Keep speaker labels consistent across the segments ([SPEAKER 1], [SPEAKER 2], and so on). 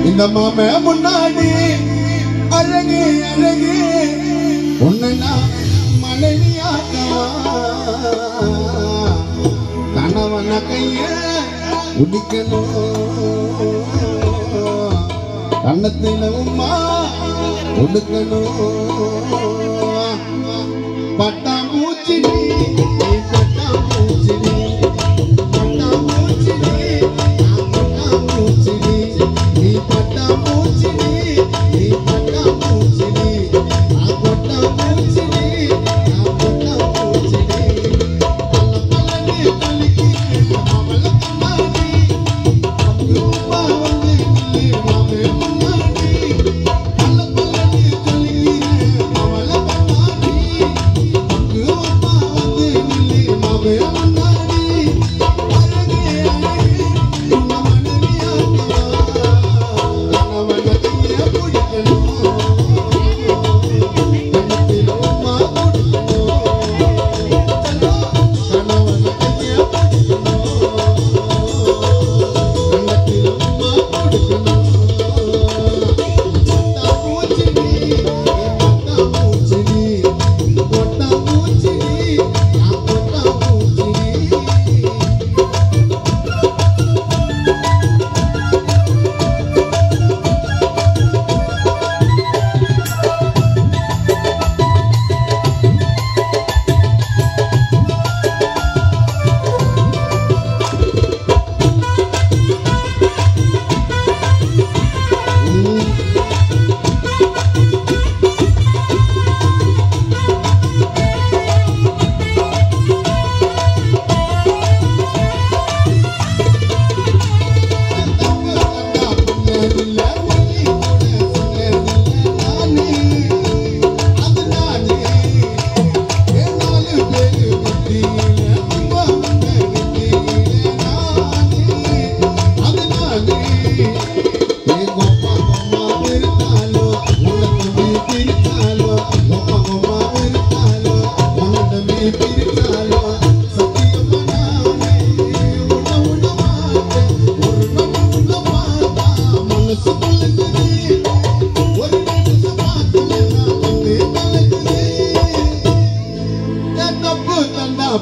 [SPEAKER 1] இந்த மாம முன்னாடி அழகு அழகு உன்னை நான் மனைவியாக்கவா கணவன கைய உடிக்கணும் கண்ணத்தில உம்மா உடுக்கணும் பட்டாம்பூச்சி பட்டாம்பூச்சி பட்டாம்பூச்சி பட்டாம்பூச்சி நீ பட்டாம்பூச்சி நீ பட்டாம்பூச்சி பட்டாம்பூச்சி பட்டாம்பூச்சி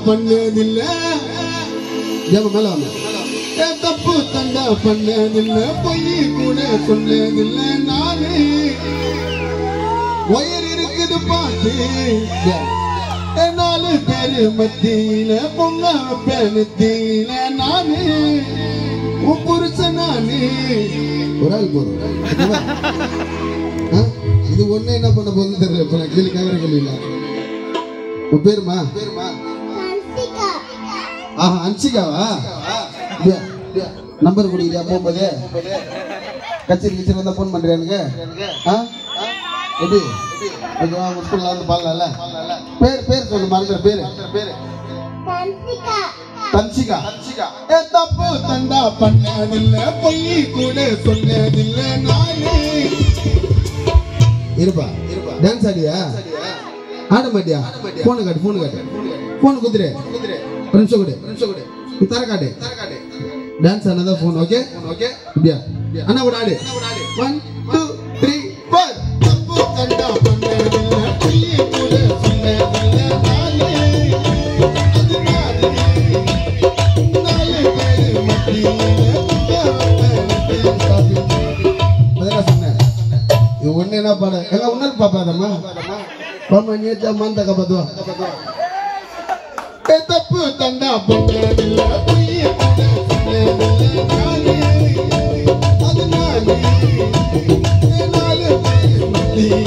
[SPEAKER 1] பண்ணதில்ல ஜெப மேல தப்பு தண்டா பண்ணதில்ல பொய் கூட சொன்னதில்ல நானே உயிர் இருக்குது பாத்து நாலு பேரு மத்தியில பொங்க பேனத்தில நானே உன் புருஷன் நானே ஒரு ஆள் போறோம் இது ஒண்ணு என்ன பண்ண போகுதுன்னு தெரியல இப்ப நான் கேள்வி கேட்கற கேள்வி இல்ல உன் பேருமா ஆஹா அன்சிகாவா நம்பர் குடிக்கிறியா போகும்போது கச்சேரி கிச்சரி வந்தா போன் பண்றியானுங்க எப்படி கொஞ்சம் ஸ்கூல்ல வந்து பாடலாம்ல பேர் சொல்லு மறந்துற பேரு தன்சிகா தப்பு தண்டா பண்ணதில்ல பொய் கூட சொன்னதில்ல நானே இருப்பா டான்ஸ் ஆடியா ஆட மாட்டியா போன் காட்டு போன் குத்துரு ஒரு நிமிஷம் கொடு தர காட்டு டான்ஸ் ஆனதா போன் ஓகே இப்படியா அண்ணா கூட ஆடு 1 2 3 4 தப்பு தண்டா பண்ணதில்ல பொய் கூட சொன்னதில்ல நானே நாலு பேரு மத்தியில சொன்னேன் இது ஒண்ணு என்ன பாட எல்லாம் உன்னல் பாப்பாதம்மா பாமா நீச்சா மாந்த கபதுவா தப்பு தண்டா பண்ணதில்ல பொய் கூட சொன்னதில்ல நானே அது நானே நாலு பேரு மத்தியில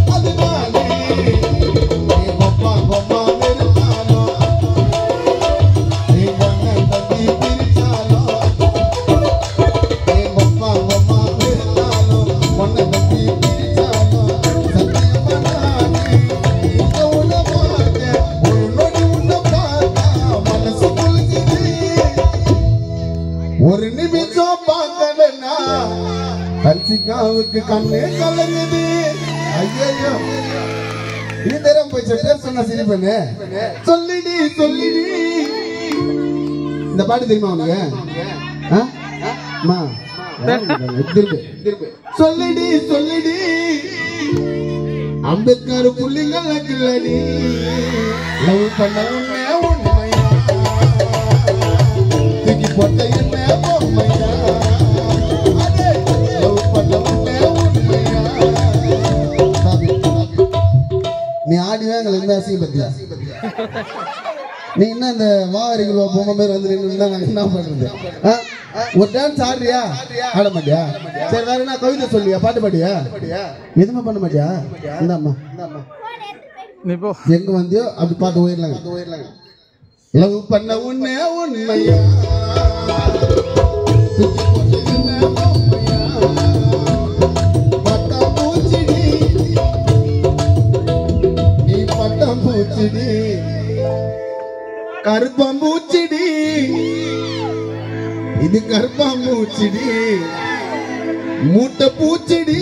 [SPEAKER 1] அது நானே பொம்மா வெறுத்தாலோ நீ ஒன்ன தம்பி பிரிச்சாலோ பொம்மா வெறுத்தாலோ ஒன்ன தம்பி பிரிச்சாலோ ஒரு நிமிஷம் பார்க்கலன்னா கன்சிகாவுக்கு கண்ணே கலங்குது ஐயோ இது தெரியாம போயிடுச்சு பேர் சொன்னா சரி பண்ணு சொல்லிடி இந்த பாட்டு தெரியுமா உனக்கு? சொல்லிடி சொல்லிடி அம்பேத்கர் புள்ளிங்கள கிள்ளடி லவ் பண்ண உன்னை உண்மையா தூக்கி போட்ட என்ன பொம்மையா லவ் பண்ண உன்னை உண்மையா. நீ ஆடிவே எங்களை என்ன அசிங்க பத்தியா? நீ என்ன இந்த வாரிகளோ பொம்மை மாதிரி வந்து நாங்க என்ன பண்றது? ஒரு டான்ஸ் ஆடுறியா? ஆட மாட்டியா? சரி வேற என்ன கவிதை சொல்லியா? பாட்டு பாடியா? எதுவுமே பண்ண மாட்டியா? இந்தாம்மா எங்க வந்தியோ அப்படி பார்த்து உயிரலாங்க. லவ் பண்ண உன்னை உண்மையா பட்டம் பூச்சிடி நீ பட்டம் பூச்சிடி கருப்பம்பூச்சிடி இது கருப்பாம்பூச்சிடி மூட்டை பூச்சிடி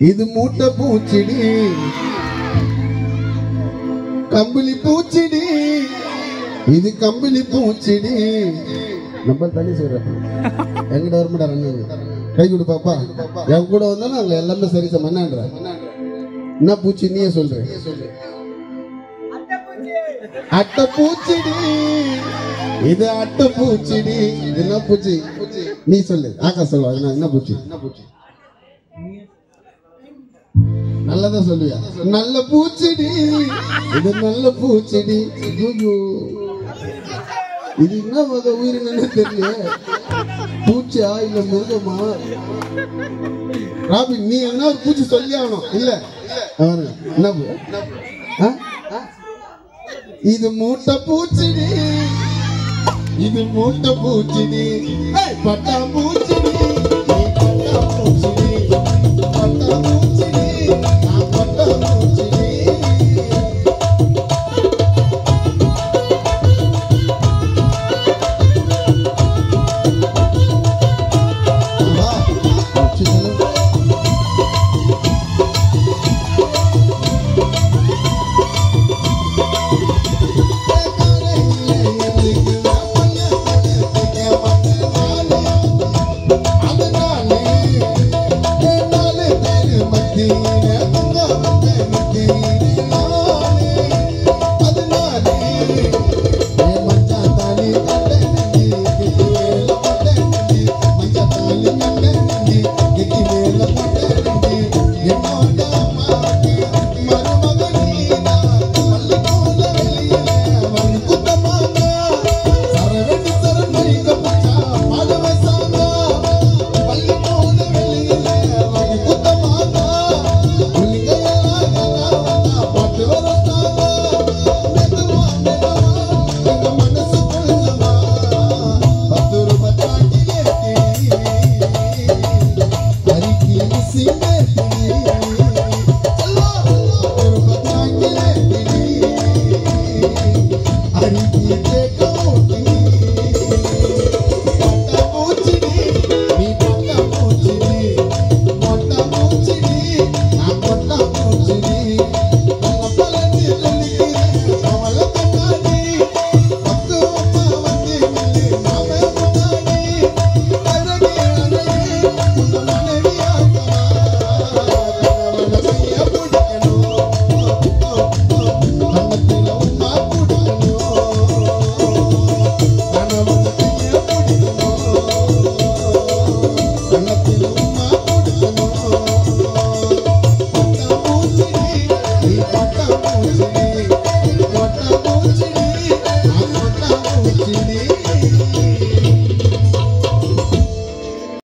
[SPEAKER 1] இது மூட்டை பூச்சிடி கம்பளி பூச்சிடி இது கம்பளி பூச்சிடி. நம்ம தண்ணி சொல்றேன் எங்கிட்ட வரமாட்டாங்க. கை கொடு பாப்பா. என் கூட வந்தாலும் அங்க எல்லாமே சரி சமன்ற என்ன பூச்சி நீயே சொல்ற? அட்டை பூச்சிடி இது அட்டை பூச்சிடி. இது என்ன பூச்சி? நீ சொல்லு. ஆக்கா சொல்லுவா என்ன பூச்சி? நல்லதான் சொல்லுவியா? நல்ல பூச்சிடி இது நல்ல பூச்சிடி. இது என்ன வகை உயிரினு தெரியல. பூச்சியா இல்ல மிருகமா? ராபி நீ என்ன ஒரு பூச்சி சொல்லி ஆகணும். இல்ல என்ன இது மூட்டை பூச்சிடி இது மூட்டை பூச்சிடி பட்டா பூச்சிடி பட்டா பூச்சிடி பட்டா பூச்சிடி பட்டா பூச்சிடி.